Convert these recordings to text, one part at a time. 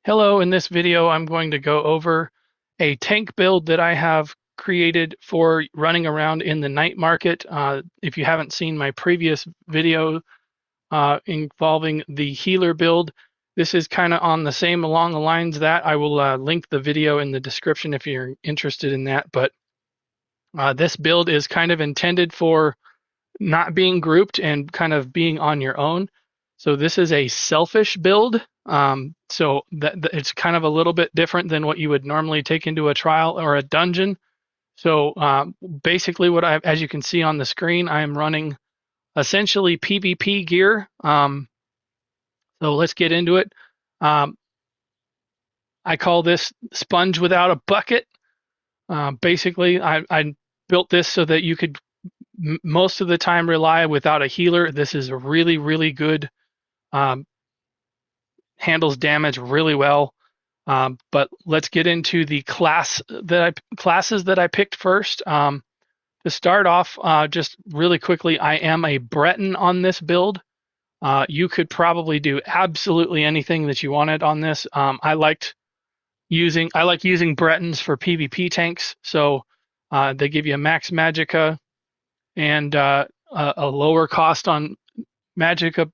Hello, in this video I'm going to go over a tank build that I have created for running around in the night market. If you haven't seen my previous video involving the healer build, this is kind of on the same along the lines that I will link the video in the description if you're interested in that. But this build is kind of intended for not being grouped and kind of being on your own. So this is a selfish build. So that it's kind of a little bit different than what you would normally take into a trial or a dungeon. So basically as you can see on the screen, I am running essentially PvP gear. So let's get into it. I call this sponge without a bucket. Basically, I built this so that you could most of the time rely without a healer. This is a really, really good, handles damage really well. But let's get into the classes that I picked first. To start off, just really quickly, I am a Breton on this build. You could probably do absolutely anything that you wanted on this. I like using Bretons for PvP tanks. So they give you a max Magicka and a lower cost on Magicka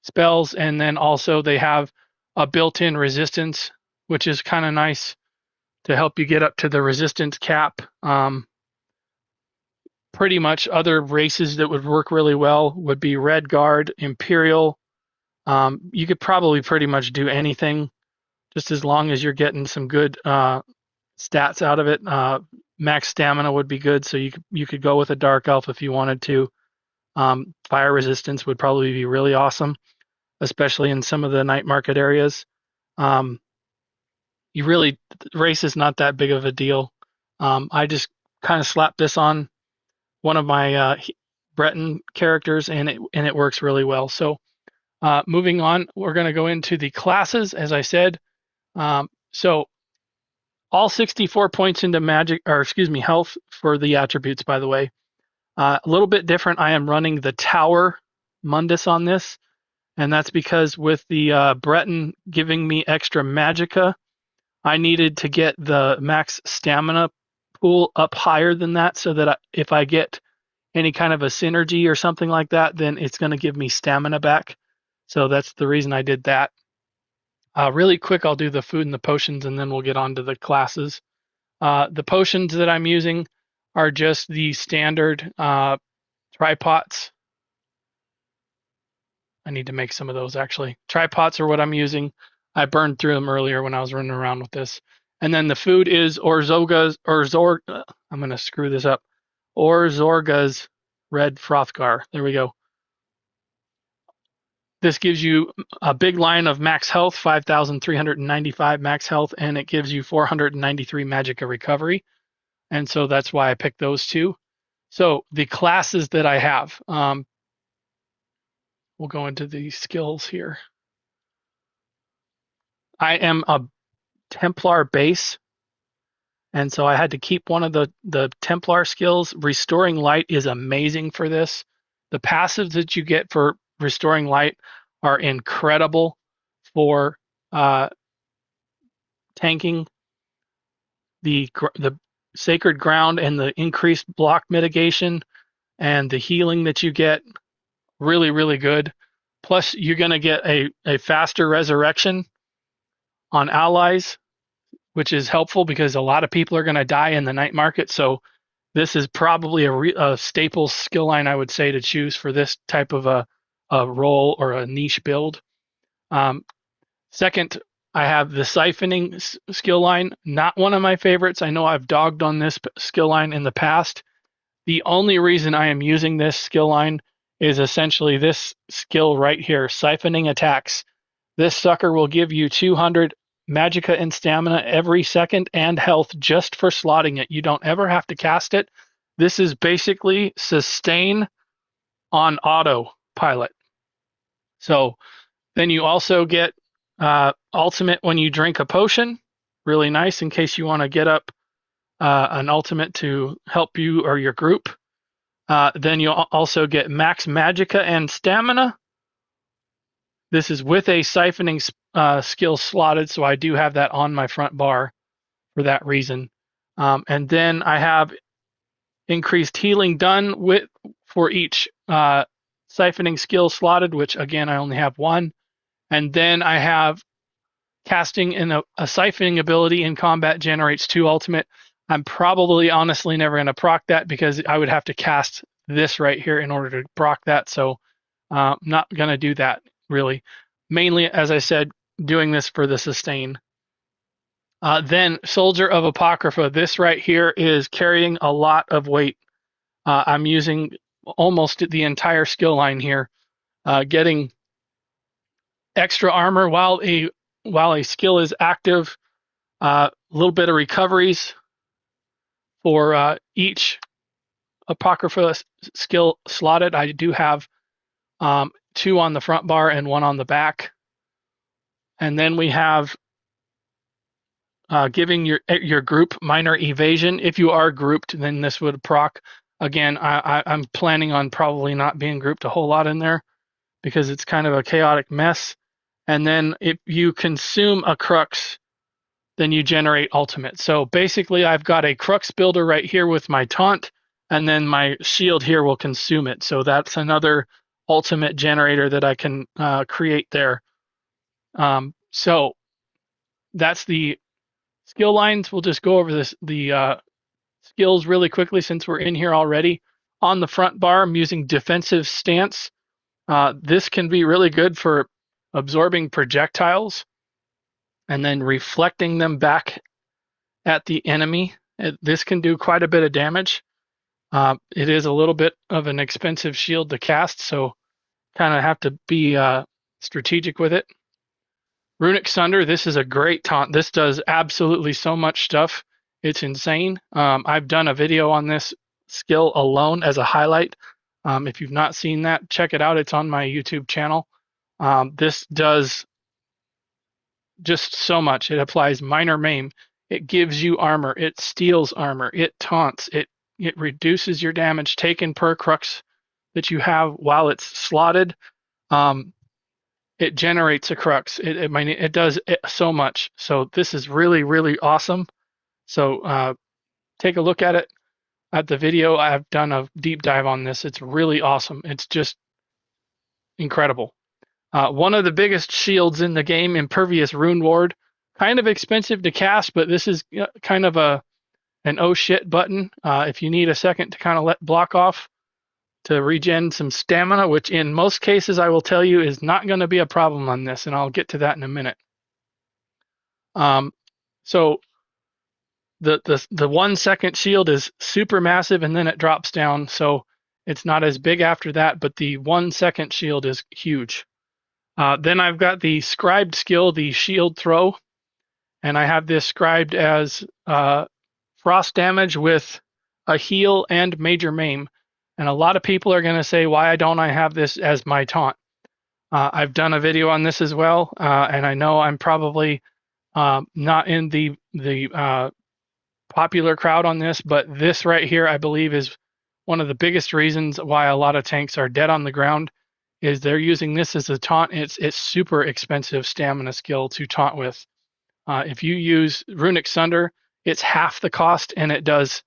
spells, and then also they have a built-in resistance, which is kind of nice to help you get up to the resistance cap. Pretty much other races that would work really well would be Redguard, Imperial. You could probably pretty much do anything, just as long as you're getting some good stats out of it. Max stamina would be good, so you could go with a dark elf if you wanted to. Fire resistance would probably be really awesome, especially in some of the night market areas. Race is not that big of a deal. I just kind of slapped this on one of my Breton characters, and it works really well. So moving on, we're going to go into the classes, as I said. So all 64 points into health for the attributes, by the way. A little bit different. I am running the Tower Mundus on this, and that's because with the Breton giving me extra Magicka, I needed to get the max stamina pool up higher than that, so that if I get any kind of a synergy or something like that, then it's going to give me stamina back. So that's the reason I did that. Really quick, I'll do the food and the potions, and then we'll get on to the classes. The potions that I'm using are just the standard tripots. I need to make some of those, actually. Tripots are what I'm using. I burned through them earlier when I was running around with this. And then the food is Orzorga. I'm going to screw this up. Orzorga's red Frothgar. There we go. This gives you a big line of max health, 5,395 max health, and it gives you 493 Magicka recovery. And so that's why I picked those two. So the classes that I have, we'll go into the skills here. I am a Templar base, and so I had to keep one of the Templar skills. Restoring light is amazing for this. The passives that you get for restoring light are incredible for tanking. The sacred ground and the increased block mitigation and the healing that you get, really, really good. Plus, you're going to get a faster resurrection on allies, which is helpful because a lot of people are going to die in the night market. So this is probably a staple skill line, I would say, to choose for this type of a role or a niche build. Second, I have the siphoning skill line, not one of my favorites. I know I've dogged on this skill line in the past. The only reason I am using this skill line is essentially this skill right here, Siphoning Attacks. This sucker will give you 200 Magicka and Stamina every second and health just for slotting it. You don't ever have to cast it. This is basically sustain on autopilot. So then you also get ultimate when you drink a potion. Really nice in case you want to get up an ultimate to help you or your group. Then you'll also get max Magicka and Stamina. This is with a siphoning skill slotted, so I do have that on my front bar for that reason. And then I have increased healing done for each siphoning skill slotted, which again I only have one. And then I have casting in a siphoning ability in combat generates 2 ultimate. I'm probably honestly never going to proc that because I would have to cast this right here in order to proc that. So not going to do that really. Mainly, as I said, doing this for the sustain. Then Soldier of Apocrypha. This right here is carrying a lot of weight. I'm using almost the entire skill line here, getting extra armor while a skill is active. A little bit of recoveries for each Apocrypha skill slotted. I do have 2 on the front bar and 1 on the back. And then we have giving your group minor evasion. If you are grouped, then this would proc. Again, I'm planning on probably not being grouped a whole lot in there because it's kind of a chaotic mess. And then if you consume a crux, then you generate ultimate. So basically, I've got a crux builder right here with my taunt, and then my shield here will consume it. So that's another ultimate generator that I can create there. So that's the skill lines. We'll just go over the skills really quickly since we're in here already. On the front bar, I'm using defensive stance. This can be really good for absorbing projectiles and then reflecting them back at the enemy. This can do quite a bit of damage. It is a little bit of an expensive shield to cast, so kind of have to be strategic with it. Runic Sunder, this is a great taunt. This does absolutely so much stuff. It's insane. I've done a video on this skill alone as a highlight. If you've not seen that, check it out. It's on my YouTube channel. This does just so much. It applies minor maim. It gives you armor. It steals armor. It taunts. It reduces your damage taken per crux that you have while it's slotted. It generates a crux. It does so much. So this is really, really awesome. So take a look at it. At the video, I've done a deep dive on this. It's really awesome. It's just incredible. One of the biggest shields in the game, Impervious Rune Ward. Kind of expensive to cast, but this is kind of an oh shit button. If you need a second to kind of let block off to regen some stamina, which in most cases I will tell you is not going to be a problem on this, and I'll get to that in a minute. So the 1 second shield is super massive, and then it drops down, so it's not as big after that, but the 1 second shield is huge. Then I've got the scribed skill, the shield throw, and I have this scribed as frost damage with a heal and major maim. And a lot of people are going to say, why don't I have this as my taunt? I've done a video on this as well, and I know I'm probably not in the popular crowd on this, but this right here, I believe, is one of the biggest reasons why a lot of tanks are dead on the ground, is they're using this as a taunt. It's super expensive stamina skill to taunt with. If you use Runic Sunder, it's half the cost, and it does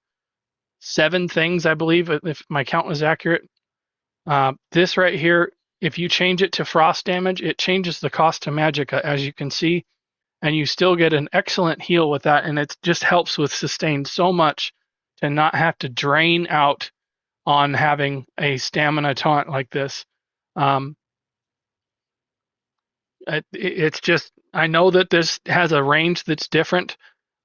7 things, I believe, if my count was accurate. This right here, if you change it to frost damage, it changes the cost to Magicka, as you can see, and you still get an excellent heal with that, and it just helps with sustain so much to not have to drain out on having a stamina taunt like this. It's just, I know that this has a range that's different,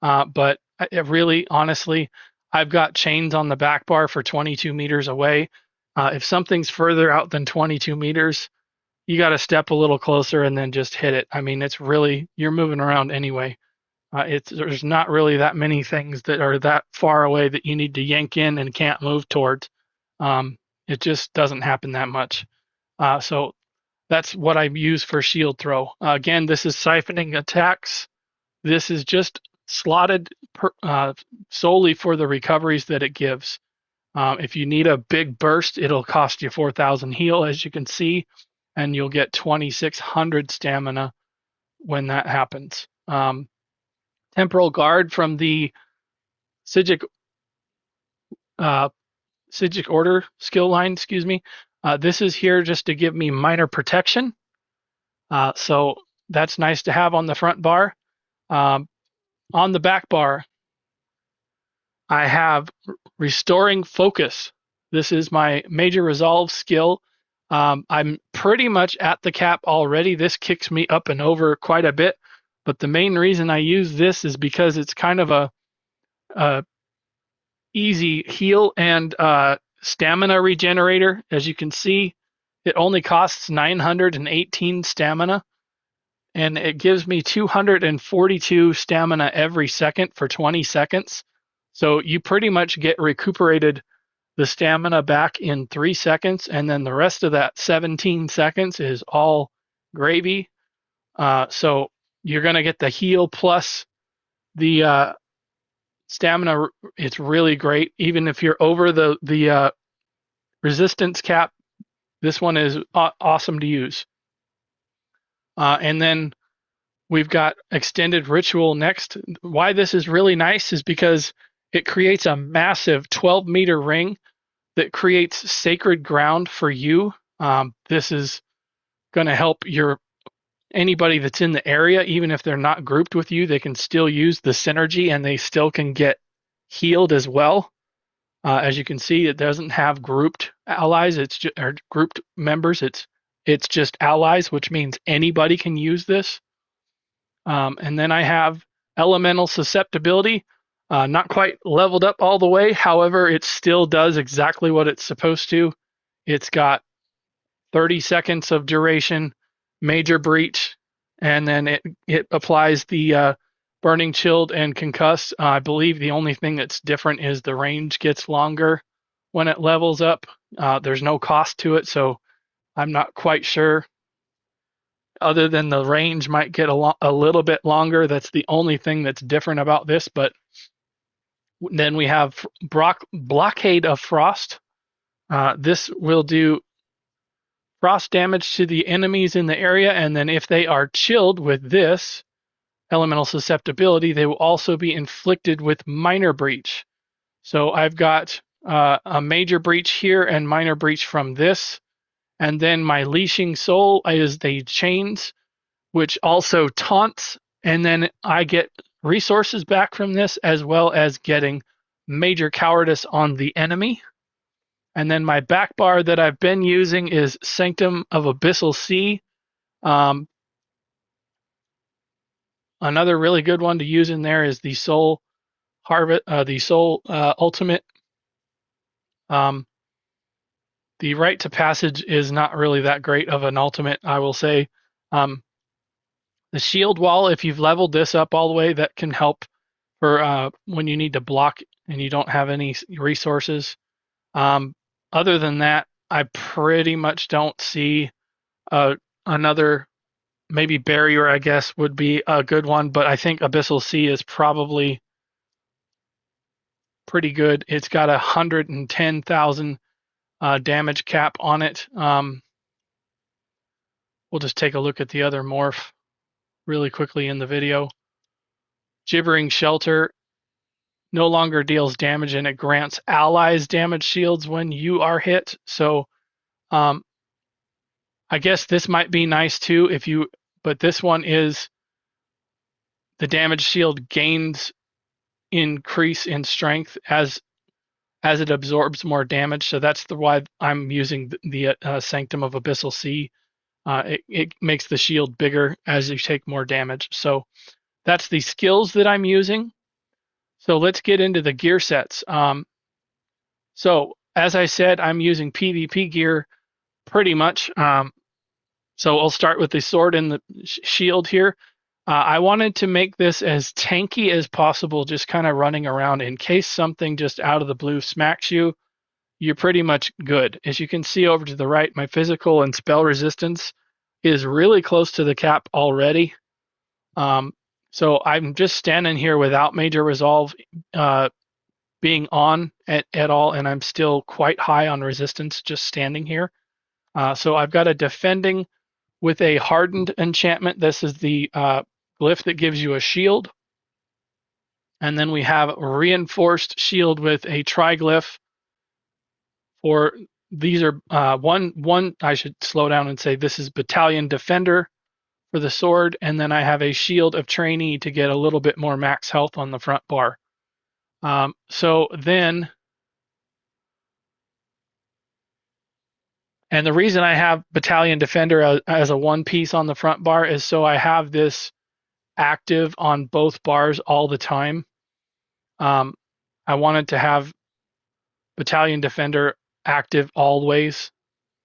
but it really, honestly, I've got chains on the back bar for 22 meters away. If something's further out than 22 meters, you got to step a little closer and then just hit it. I mean, it's really, you're moving around anyway. There's not really that many things that are that far away that you need to yank in and can't move towards. It just doesn't happen that much. So that's what I use for shield throw. Again, this is Siphoning Attacks. This is just slotted solely for the recoveries that it gives. If you need a big burst, it'll cost you 4,000 heal, as you can see. and you'll get 2,600 stamina when that happens. Temporal Guard from the Sigic Order skill line, excuse me. This is here just to give me minor protection. So that's nice to have on the front bar. On the back bar, I have Restoring Focus. This is my Major Resolve skill. I'm pretty much at the cap already. This kicks me up and over quite a bit, but the main reason I use this is because it's kind of a easy heal and stamina regenerator. As you can see, it only costs 918 stamina, and it gives me 242 stamina every second for 20 seconds. So you pretty much get recuperated the stamina back in 3 seconds, and then the rest of that 17 seconds is all gravy. So you're going to get the heal plus the stamina. It's really great. Even if you're over the resistance cap, this one is awesome to use. And then we've got Extended Ritual next. Why this is really nice is because it creates a massive 12-meter ring that creates sacred ground for you. This is going to help anybody that's in the area, even if they're not grouped with you, they can still use the synergy and they still can get healed as well. As you can see, it doesn't have grouped allies. Or grouped members. It's just allies, which means anybody can use this. And then I have Elemental Susceptibility. Not quite leveled up all the way. However, it still does exactly what it's supposed to. It's got 30 seconds of duration, Major Breach, and then it applies the Burning, Chilled, and Concuss. I believe the only thing that's different is the range gets longer when it levels up. There's no cost to it, so I'm not quite sure. Other than the range might get a little bit longer. That's the only thing that's different about this. But then we have Blockade of Frost. This will do frost damage to the enemies in the area, and then if they are chilled with this elemental susceptibility, they will also be inflicted with minor breach. So I've got a major breach here and minor breach from this, and then my leashing soul is the chains, which also taunts, and then I get resources back from this as well as getting major cowardice on the enemy. And then my back bar that I've been using is Sanctum of Abyssal Sea. Another really good one to use in there is the Soul Harvest, the Soul Ultimate. The Right to Passage is not really that great of an ultimate, I will say. The Shield Wall, if you've leveled this up all the way, that can help for when you need to block and you don't have any resources. Other than that, I pretty much don't see another. Maybe Barrier, I guess, would be a good one, but I think Abyssal Sea is probably pretty good. It's got 110,000 damage cap on it. We'll just take a look at the other morph really quickly in the video. Gibbering Shelter no longer deals damage, and it grants allies damage shields when you are hit. So I guess this might be nice too but this one is the damage shield gains increase in strength as it absorbs more damage. So that's why I'm using the Sanctum of Abyssal Sea. It makes the shield bigger as you take more damage. So that's the skills that I'm using. So let's get into the gear sets. So as I said, I'm using PvP gear pretty much. So I'll start with the sword and the shield here. I wanted to make this as tanky as possible, just kind of running around in case something just out of the blue smacks you. You're pretty much good. As you can see over to the right, my physical and spell resistance is really close to the cap already. So I'm just standing here without major resolve being on at all, and I'm still quite high on resistance just standing here. So I've got a defending with a hardened enchantment. This is the glyph that gives you a shield. And then we have reinforced shield with a triglyph. For these are one. I should slow down and say this is battalion defender for the sword, and then I have a shield of trainee to get a little bit more max health on the front bar. So then, and the reason I have battalion defender as a one piece on the front bar is so I have this active on both bars all the time. I wanted to have battalion defender active always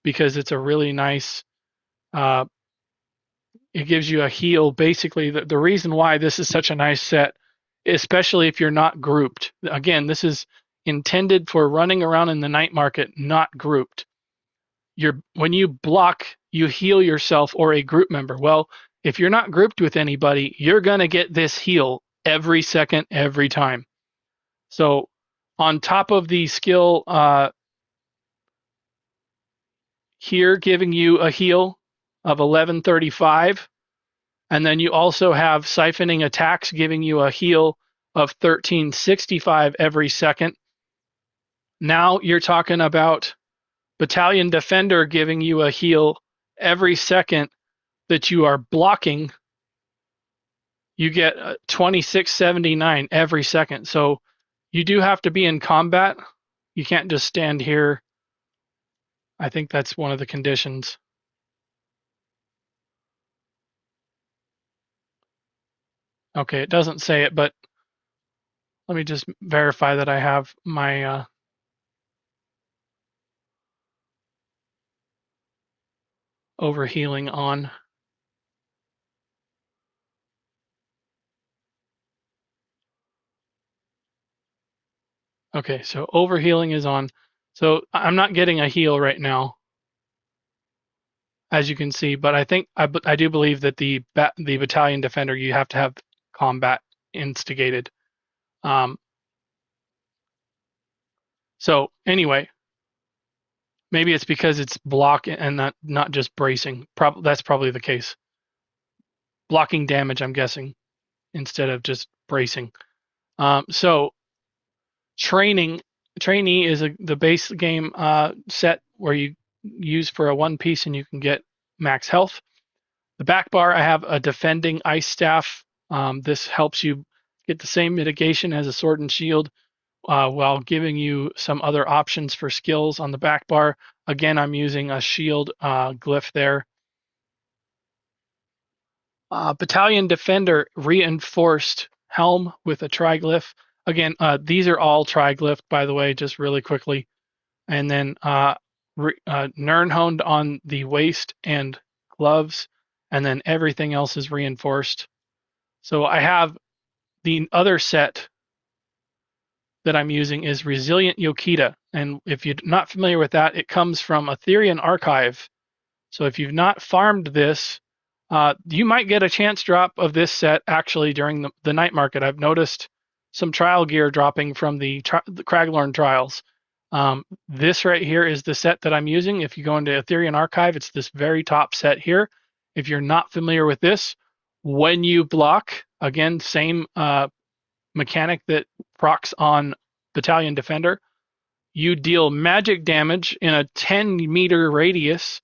because it's a really nice. It gives you a heal. Basically, the reason why this is such a nice set, especially if you're not grouped. Again, this is intended for running around in the night market, not grouped. When you block, you heal yourself or a group member. Well, if you're not grouped with anybody, you're gonna get this heal every second, every time. So, on top of the skill here, giving you a heal of 1135. And then you also have Siphoning Attacks giving you a heal of 1365 every second. Now you're talking about Battalion Defender giving you a heal every second that you are blocking. You get 2679 every second. So you do have to be in combat. You can't just stand here. I think that's one of the conditions. Okay, it doesn't say it, but let me just verify that I have my overhealing on. Okay, so overhealing is on. So I'm not getting a heal right now, as you can see, but I do believe that the battalion defender, you have to have combat instigated. So anyway, maybe it's because it's block and not just bracing. That's probably the case. Blocking damage, I'm guessing, instead of just bracing. So trainee is the base game set where you use for a one piece and you can get max health. The back bar, I have a defending ice staff. This helps you get the same mitigation as a sword and shield while giving you some other options for skills on the back bar. Again, I'm using a shield glyph there. Battalion defender reinforced helm with a triglyph. Again, these are all triglyphed, by the way, just really quickly. And then Nirnhoned on the waist and gloves, and then everything else is reinforced. So I have the other set that I'm using is Resilient Yokita, and if you're not familiar with that, it comes from Etherean Archive. So if you've not farmed this, you might get a chance drop of this set actually during the night market. I've noticed some trial gear dropping from the Craglorn trials. This right here is the set that I'm using. If you go into Etherean Archive, it's this very top set here. If you're not familiar with this, when you block, again, same mechanic that procs on Battalion Defender, you deal magic damage in a 10-meter radius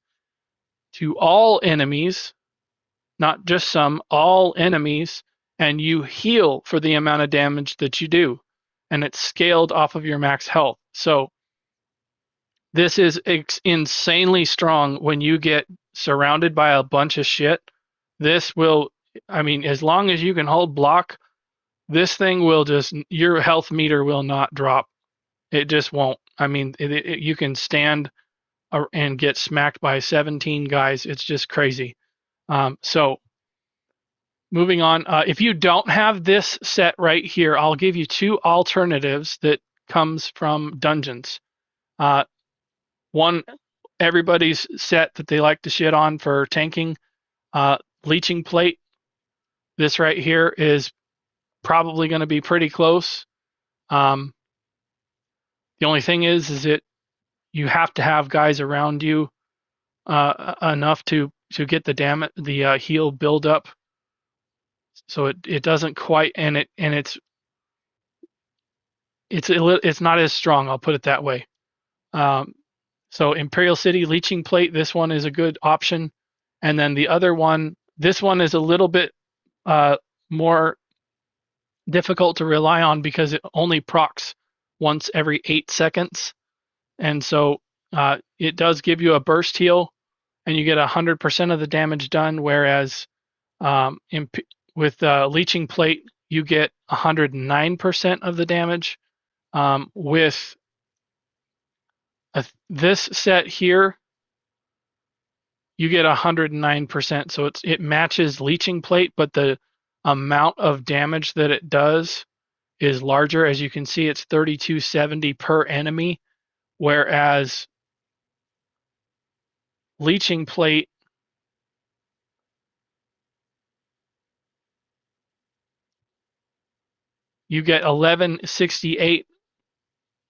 to all enemies, not just some, all enemies, and you heal for the amount of damage that you do. And it's scaled off of your max health. So this is insanely strong when you get surrounded by a bunch of shit. This will, I mean, as long as you can hold block, this thing will just, your health meter will not drop. It just won't. I mean, you can stand and get smacked by 17 guys. It's just crazy. So moving on, if you don't have this set right here, I'll give you two alternatives that comes from dungeons. One, everybody's set that they like to shit on for tanking, leeching plate. This right here is probably going to be pretty close. The only thing is it you have to have guys around you enough to get the heal build up. So it doesn't quite, and it's not as strong. I'll put it that way. So Imperial City Leeching Plate, this one is a good option. And then the other one, this one is a little bit more difficult to rely on because it only procs once every 8 seconds. And so it does give you a burst heal and you get 100% of the damage done, whereas with Leeching Plate, you get 109% of the damage. With this set here, you get 109%. So it matches Leeching Plate, but the amount of damage that it does is larger. As you can see, it's 3270 per enemy, whereas Leeching Plate you get 1168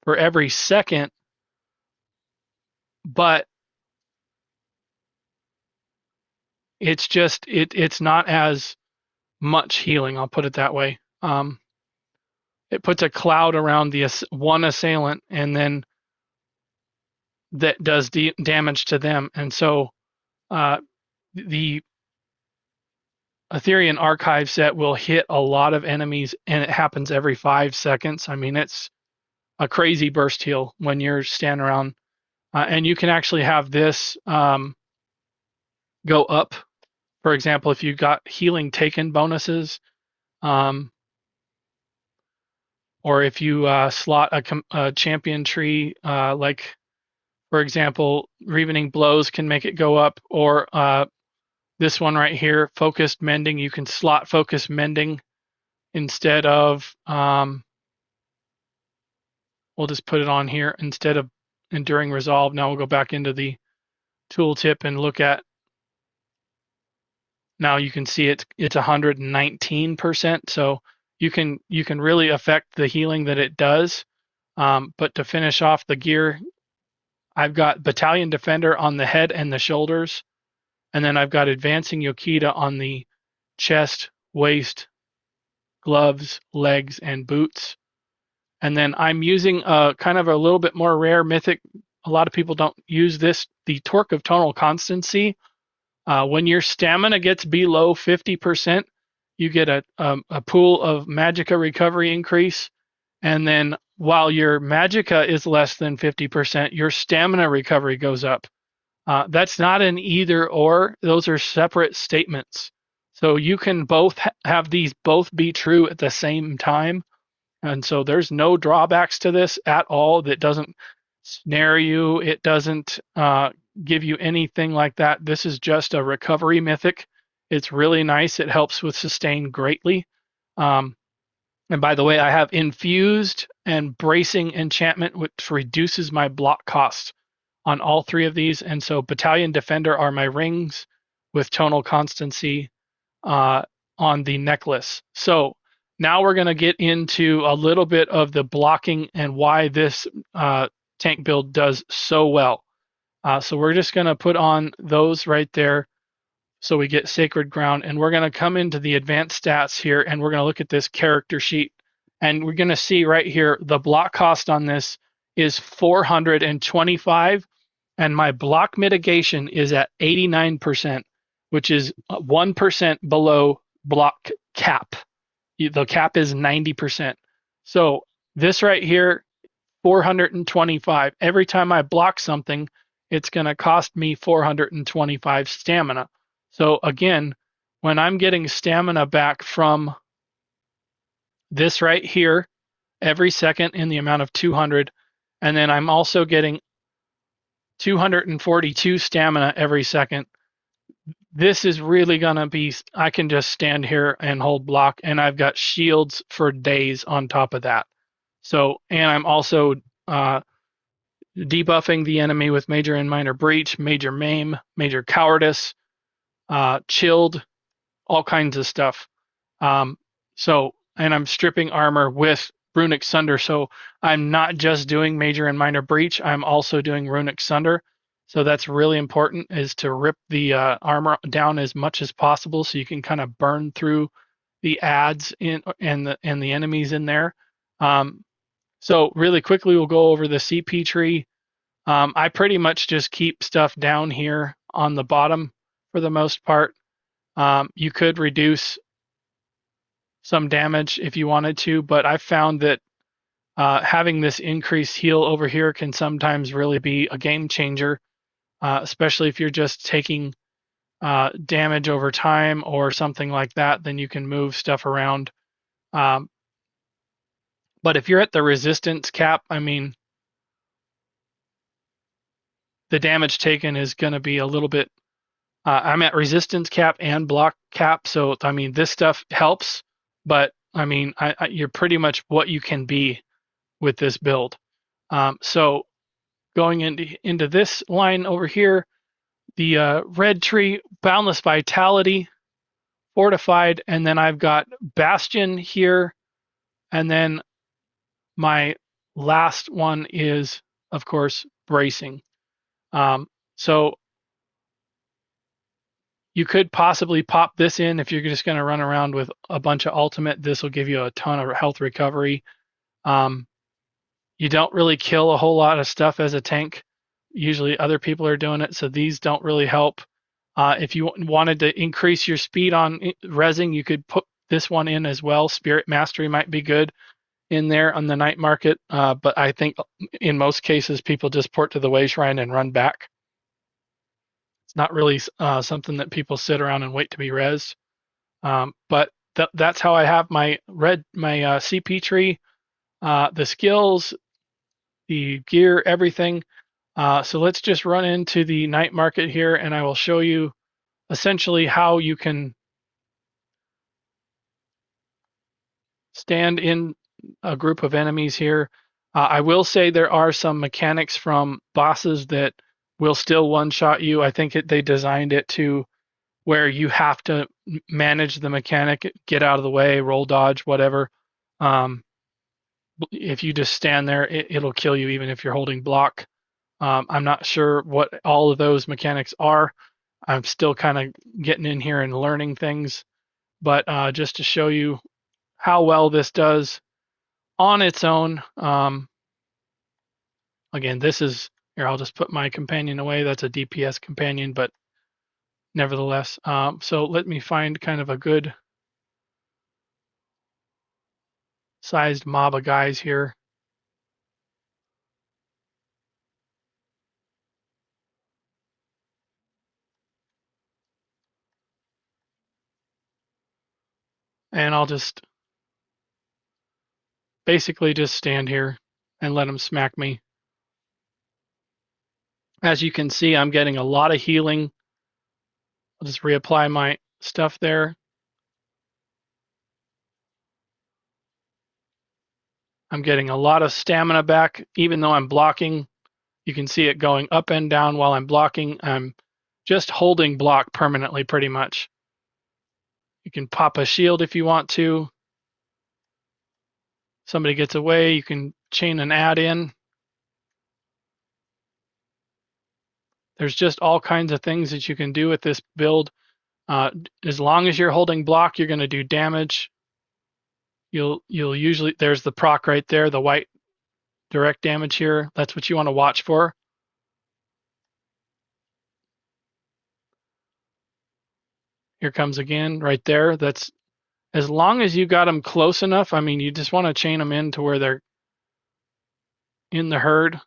for every second, but it's not as much healing. I'll put it that way. It puts a cloud around the one assailant, and then that does damage to them. And so the Ethereum Archive set will hit a lot of enemies, and it happens every 5 seconds. I mean, it's a crazy burst heal when you're standing around, and you can actually have this go up. For example, if you got healing taken bonuses, or if you slot a champion tree, like for example, Revening Blows can make it go up, or this one right here, Focused Mending, you can slot Focused Mending instead of, we'll just put it on here, instead of Enduring Resolve. Now we'll go back into the tooltip and look at, now you can see it's 119%. So you can really affect the healing that it does. But to finish off the gear, I've got Battalion Defender on the head and the shoulders, and then I've got Advancing Yokita on the chest, waist, gloves, legs, and boots. And then I'm using kind of a little bit more rare mythic. A lot of people don't use this, the Torque of Tonal Constancy. When your stamina gets below 50%, you get a pool of Magicka recovery increase. And then while your Magicka is less than 50%, your stamina recovery goes up. That's not an either or. Those are separate statements. So you can both have these both be true at the same time. And so there's no drawbacks to this at all. That doesn't snare you. It doesn't give you anything like that. This is just a recovery mythic. It's really nice. It helps with sustain greatly. And by the way, I have Infused and Bracing Enchantment, which reduces my block cost on all 3 of these. And so Battalion Defender are my rings with Tonal Constancy on the necklace. So now we're going to get into a little bit of the blocking and why this tank build does so well. So we're just going to put on those right there so we get Sacred Ground, and we're going to come into the advanced stats here, and we're going to look at this character sheet, and we're going to see right here the block cost on this is 425, and my block mitigation is at 89%, which is 1% below block cap. The cap is 90%. So this right here, 425. Every time I block something, it's going to cost me 425 stamina. So again, when I'm getting stamina back from this right here every second in the amount of 200, and then I'm also getting 242 stamina every second, this is really going to be, I can just stand here and hold block, and I've got shields for days on top of that. So, and I'm also debuffing the enemy with Major and Minor Breach, Major Maim, Major Cowardice, Chilled, all kinds of stuff. So, and I'm stripping armor with Runic Sunder. So I'm not just doing Major and Minor Breach, I'm also doing Runic Sunder. So that's really important, is to rip the armor down as much as possible so you can kind of burn through the ads and the enemies in there. So really quickly, we'll go over the CP tree. I pretty much just keep stuff down here on the bottom for the most part. You could reduce some damage if you wanted to, but I've found that having this increased heal over here can sometimes really be a game changer, especially if you're just taking damage over time or something like that. Then you can move stuff around. But if you're at the resistance cap, I mean, the damage taken is going to be a little bit. I'm at resistance cap and block cap, so I mean this stuff helps, but I mean you're pretty much what you can be with this build. So going into this line over here, the red tree, boundless vitality, fortified, and then I've got bastion here, and then my last one is of course bracing. So you could possibly pop this in if you're just going to run around with a bunch of ultimate. This will give you a ton of health recovery. You don't really kill a whole lot of stuff as a tank. Usually other people are doing it, so these don't really help. If you wanted to increase your speed on rezzing, you could put this one in as well. Spirit Mastery might be good in there on the night market, but I think in most cases people just port to the Way Shrine and run back. It's not really something that people sit around and wait to be rezzed. But that's how I have my CP tree, the skills, the gear, everything. So let's just run into the night market here, and I will show you essentially how you can stand in a group of enemies here. I will say there are some mechanics from bosses that will still one-shot you. I think they designed it to where you have to manage the mechanic, get out of the way, roll dodge, whatever. If you just stand there, it'll kill you even if you're holding block. I'm not sure what all of those mechanics are. I'm still kind of getting in here and learning things, but just to show you how well this does on its own. Again, this is here. I'll just put my companion away. That's a DPS companion, but nevertheless. So let me find kind of a good sized mob of guys here. And I'll just basically just stand here and let them smack me. As you can see, I'm getting a lot of healing. I'll just reapply my stuff there. I'm getting a lot of stamina back, even though I'm blocking. You can see it going up and down while I'm blocking. I'm just holding block permanently, pretty much. You can pop a shield if you want to. Somebody gets away, you can chain an ad in. There's just all kinds of things that you can do with this build. As long as you're holding block, you're going to do damage. You'll usually, there's the proc right there, the white direct damage here. That's what you want to watch for. Here comes again, right there. That's as long as you got them close enough. I mean, you just want to chain them in to where they're in the herd.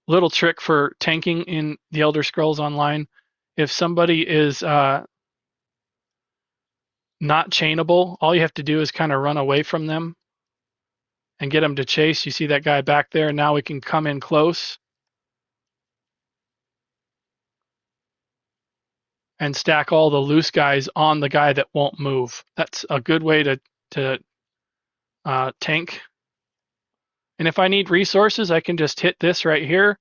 Little trick for tanking in the Elder Scrolls Online. If somebody is not chainable, all you have to do is kind of run away from them and get them to chase. You see that guy back there. Now we can come in close and stack all the loose guys on the guy that won't move. That's a good way to tank. And if I need resources, I can just hit this right here,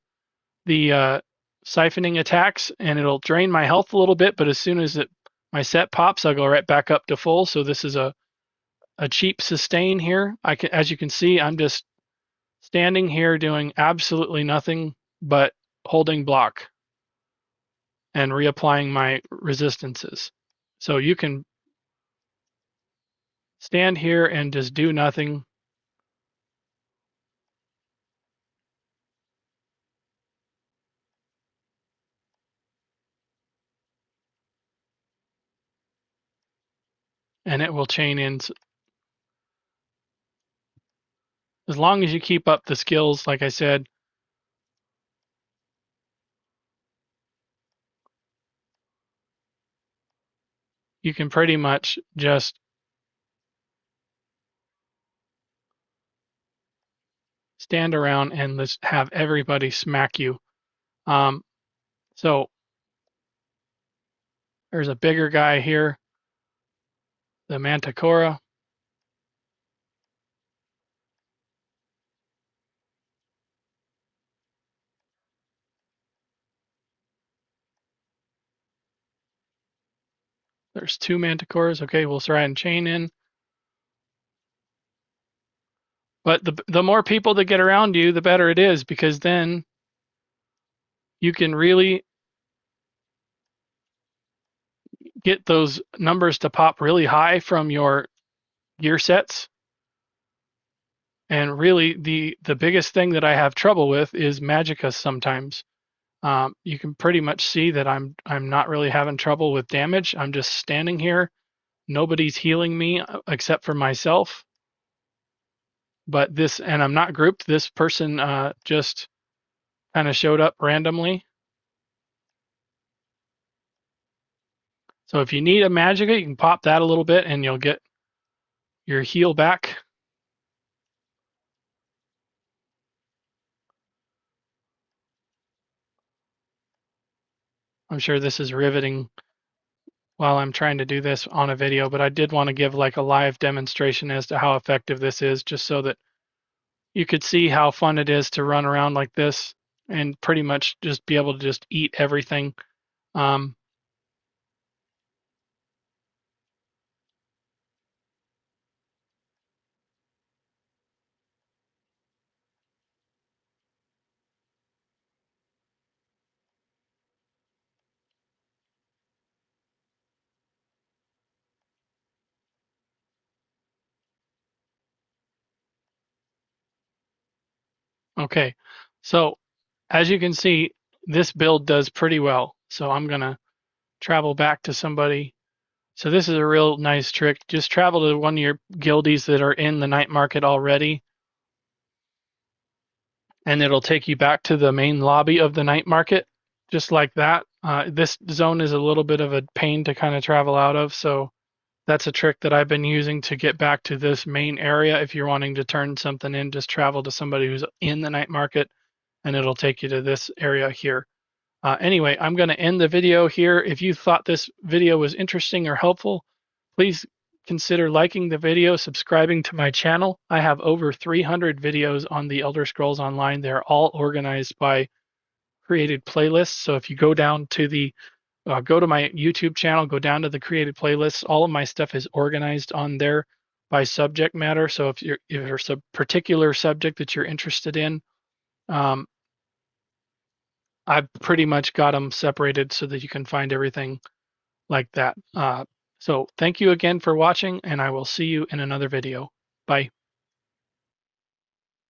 the Siphoning Attacks, and it'll drain my health a little bit, but as soon as my set pops, I'll go right back up to full. So this is a cheap sustain here. As you can see, I'm just standing here doing absolutely nothing but holding block. and reapplying my resistances. So you can stand here and just do nothing. And it will chain in. As long as you keep up the skills, like I said, you can pretty much just stand around and just have everybody smack you. So there's a bigger guy here, the Manticora. There's 2 Manticores. Okay, we'll try and chain in. But the more people that get around you, the better it is, because then you can really get those numbers to pop really high from your gear sets. And really, the biggest thing that I have trouble with is Magicka sometimes. You can pretty much see that I'm not really having trouble with damage. I'm just standing here. Nobody's healing me except for myself. But this, and I'm not grouped. This person just kind of showed up randomly. So if you need a Magicka, you can pop that a little bit and you'll get your heal back. I'm sure this is riveting while I'm trying to do this on a video, but I did want to give like a live demonstration as to how effective this is, just so that you could see how fun it is to run around like this and pretty much just be able to just eat everything. Okay, so as you can see, this build does pretty well. So I'm going to travel back to somebody. So this is a real nice trick. Just travel to one of your guildies that are in the night market already, and it'll take you back to the main lobby of the night market, just like that. This zone is a little bit of a pain to kind of travel out of, so that's a trick that I've been using to get back to this main area. If you're wanting to turn something in, just travel to somebody who's in the night market, and it'll take you to this area here. Anyway, I'm going to end the video here. If you thought this video was interesting or helpful, please consider liking the video, subscribing to my channel. I have over 300 videos on the Elder Scrolls Online. They're all organized by created playlists. So if you go down to the go to my YouTube channel, go down to the created playlists. All of my stuff is organized on there by subject matter. So if there's a particular subject that you're interested in, I've pretty much got them separated so that you can find everything like that. So thank you again for watching, and I will see you in another video. Bye.